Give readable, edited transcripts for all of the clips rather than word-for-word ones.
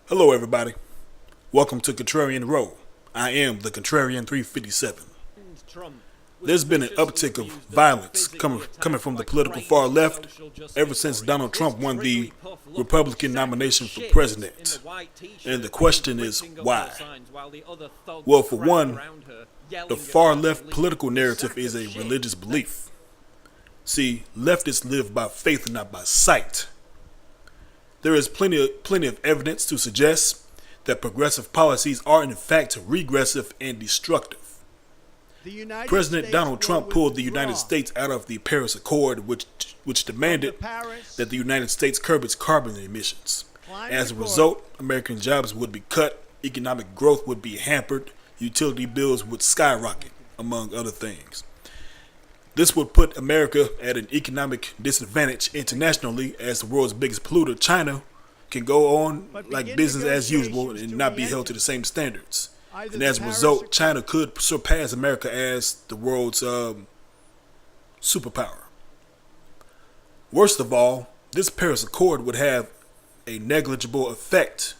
Hello, everybody. Welcome to Contrarian Row. I am the Contrarian 357. There's been an uptick of violence coming from the political far left ever since Donald Trump won the Republican nomination for president. And the question is, why? Well, for one, the far left political narrative is a religious belief. See, leftists live by faith and not by sight. There is plenty of evidence to suggest that progressive policies are in fact regressive and destructive. President Donald Trump pulled the United States out of the Paris Accord, which demanded that the United States curb its carbon emissions. As a result, American jobs would be cut, economic growth would be hampered, utility bills would skyrocket, among other things. This would put America at an economic disadvantage internationally, as the world's biggest polluter, China, can go on like business as usual and not be held to the same standards. And as a result, China could surpass America as the world's superpower. Worst of all, this Paris Accord would have a negligible effect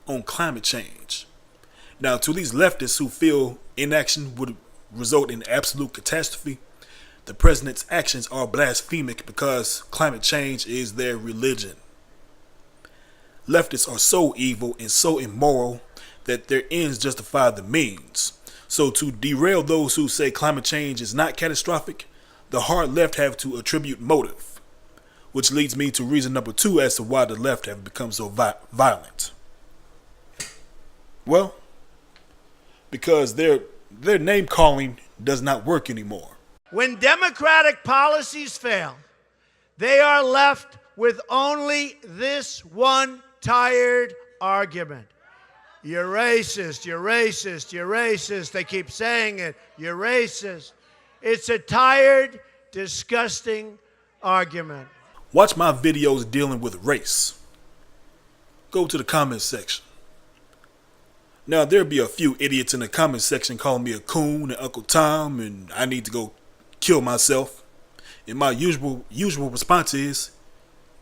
on climate change. Now, to these leftists who feel inaction would result in absolute catastrophe, the president's actions are blasphemic because climate change is their religion. Leftists are so evil and so immoral that their ends justify the means. So to derail those who say climate change is not catastrophic, the hard left have to attribute motive. Which leads me to reason number 2 as to why the left have become so violent. Well, because their name calling does not work anymore. When democratic policies fail, they are left with only this one tired argument. You're racist, you're racist, you're racist. They keep saying it, you're racist. It's a tired, disgusting argument. Watch my videos dealing with race. Go to the comment section. Now, there'll be a few idiots in the comment section calling me a coon and Uncle Tom, and I need to go kill myself. And my usual response is,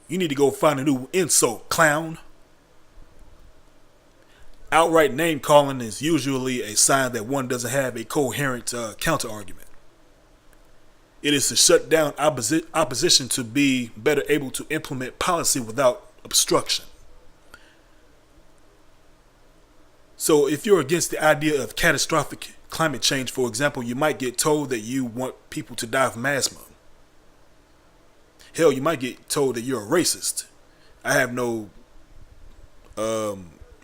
you need to go find a new insult, clown. Outright name calling is usually a sign that one doesn't have a coherent counter argument. It is to shut down opposition to be better able to implement policy without obstruction. So if you're against the idea of catastrophic climate change, for example, you might get told that you want people to die from asthma. Hell, you might get told that you're a racist. I have no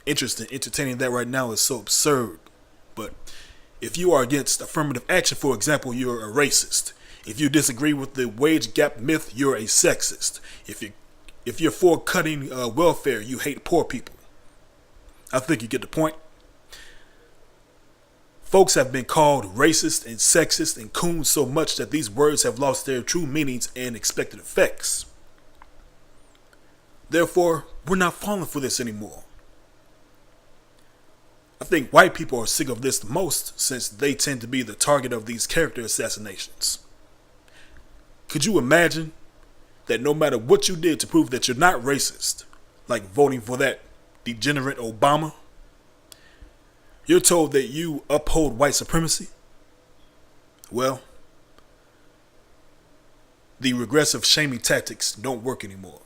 interest in entertaining that right now. It's so absurd. But if you are against affirmative action, for example, you're a racist. If you disagree with the wage gap myth, you're a sexist. If you're for cutting welfare, you hate poor people. I think you get the point. Folks have been called racist and sexist and coons so much that these words have lost their true meanings and expected effects. Therefore, we're not falling for this anymore. I think white people are sick of this the most, since they tend to be the target of these character assassinations. Could you imagine that no matter what you did to prove that you're not racist, like voting for that degenerate Obama, you're told that you uphold white supremacy? Well, the regressive shaming tactics don't work anymore.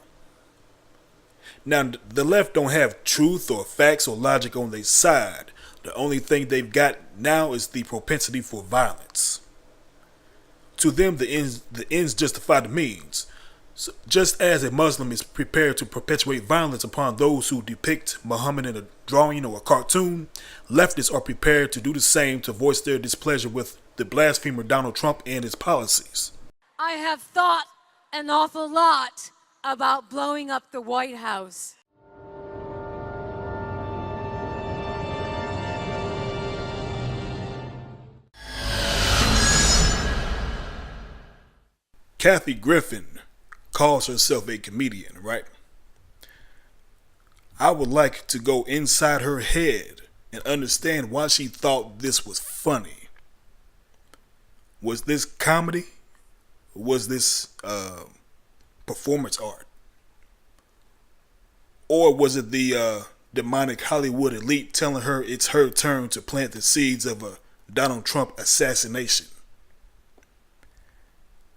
Now, the left don't have truth or facts or logic on their side. The only thing they've got now is the propensity for violence. To them, the ends justify the means. So just as a Muslim is prepared to perpetuate violence upon those who depict Muhammad in a drawing or a cartoon, leftists are prepared to do the same to voice their displeasure with the blasphemer Donald Trump and his policies. I have thought an awful lot about blowing up the White House. Kathy Griffin calls herself a comedian, right? I would like to go inside her head and understand why she thought this was funny. Was this comedy? Was this performance art? Or was it the demonic Hollywood elite telling her it's her turn to plant the seeds of a Donald Trump assassination.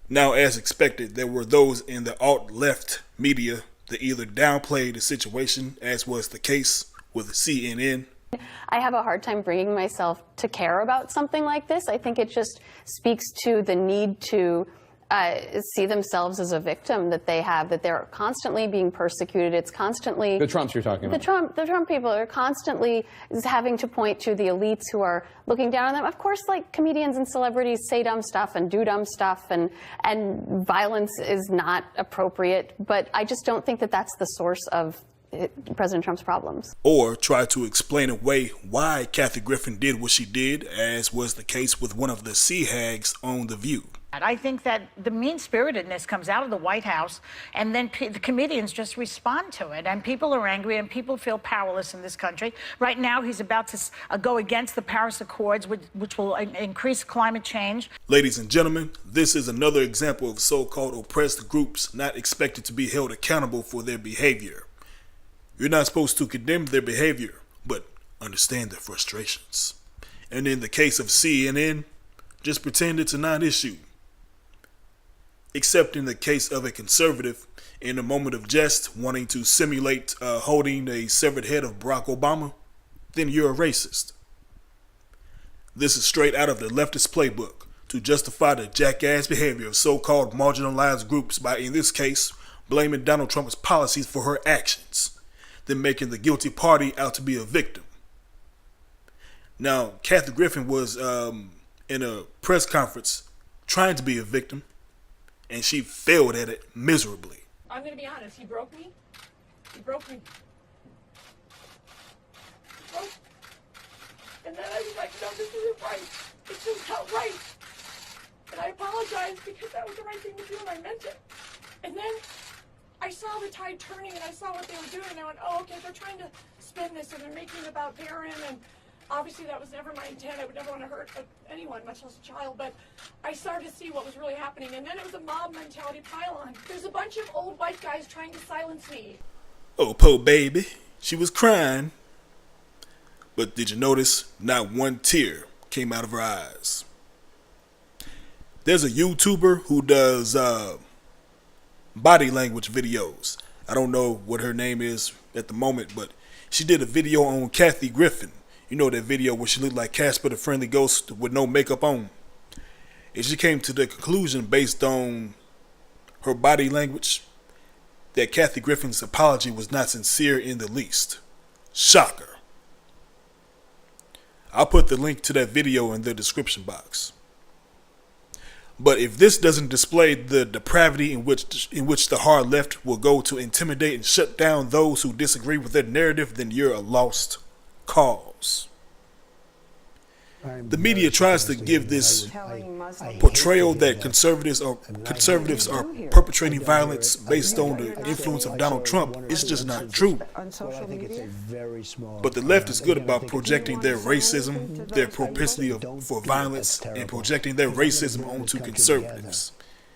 Now, as expected, there were those in the alt-left media that either downplayed the situation, as was the case with CNN. I have a hard time bringing myself to care about something like this. I think it just speaks to the need to see themselves as a victim that they have, that they're constantly being persecuted. It's constantly... The Trumps you're talking about. The Trump people are constantly having to point to the elites who are looking down on them. Of course, like, comedians and celebrities say dumb stuff and do dumb stuff, and violence is not appropriate, but I just don't think that that's the source of President Trump's problems. Or try to explain away why Kathy Griffin did what she did, as was the case with one of the sea hags on The View. I think that the mean-spiritedness comes out of the White House, and then the comedians just respond to it, and people are angry, and people feel powerless in this country. Right now, he's about to go against the Paris Accords, which will increase climate change. Ladies and gentlemen, this is another example of so-called oppressed groups not expected to be held accountable for their behavior. You're not supposed to condemn their behavior, but understand their frustrations. And in the case of CNN, just pretend it's a non-issue. Except in the case of a conservative, in a moment of jest, wanting to simulate holding a severed head of Barack Obama, then you're a racist. This is straight out of the leftist playbook to justify the jackass behavior of so-called marginalized groups by, in this case, blaming Donald Trump's policies for her actions, then making the guilty party out to be a victim. Now, Kathy Griffin was in a press conference trying to be a victim, and she failed at it miserably. I'm going to be honest, he broke me. He broke me. And then I was like, no, this isn't right. It's just not right. And I apologized because that was the right thing to do and I meant it. And then I saw the tide turning and I saw what they were doing and I went, oh, okay, they're trying to spin this and they're making it about Barron, and obviously that was never my intent. I would never want to hurt anyone, much less a child, but I started to see what was really happening, and then it was a mob mentality pile-on. There's a bunch of old white guys trying to silence me. Oh, poor baby. She was crying. But did you notice not one tear came out of her eyes? There's a YouTuber who does body language videos. I don't know what her name is at the moment, but she did a video on Kathy Griffin. You know that video where she looked like Casper the Friendly Ghost with no makeup on. And she came to the conclusion, based on her body language, that Kathy Griffin's apology was not sincere in the least. Shocker. I'll put the link to that video in the description box. But if this doesn't display the depravity in which the hard left will go to intimidate and shut down those who disagree with their narrative, then you're a lost cause. The media tries to give this portrayal that conservatives are perpetrating violence based on the influence of Donald Trump. It's just not true. But the left is good about projecting their racism, their propensity for violence, and projecting their racism onto conservatives.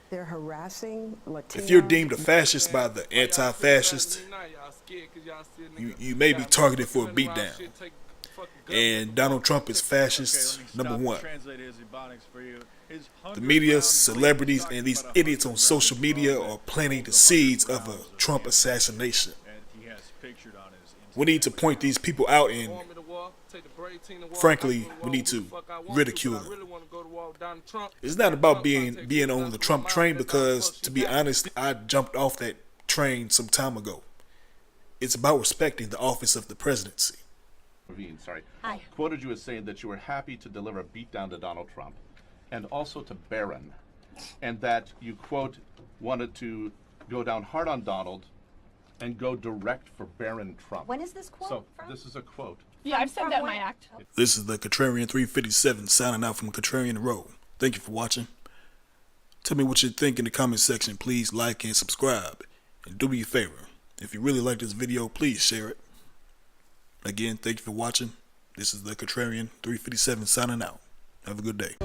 They're harassing Latinos. If you're deemed a fascist by the anti-fascist, you may be targeted for a beatdown. And Donald Trump is fascist, number one. The media, celebrities, and these idiots on social media are planting the seeds of a Trump assassination. We need to point these people out, and frankly, we need to ridicule them. It's not about being on the Trump train, because, to be honest, I jumped off that train some time ago. It's about respecting the office of the presidency. Sorry, Hi. Quoted you as saying that you were happy to deliver a beatdown to Donald Trump and also to Barron, and that you, quote, wanted to go down hard on Donald and go direct for Barron Trump. When is this quote from? This is a quote. Yeah, I've said that in my act. This is the Contrarian 357 signing out from Contrarian Row. Thank you for watching. Tell me what you think in the comment section. Please like and subscribe. And do me a favor, if you really like this video, please share it. Again, thank you for watching. This is the Contrarian 357 signing out. Have a good day.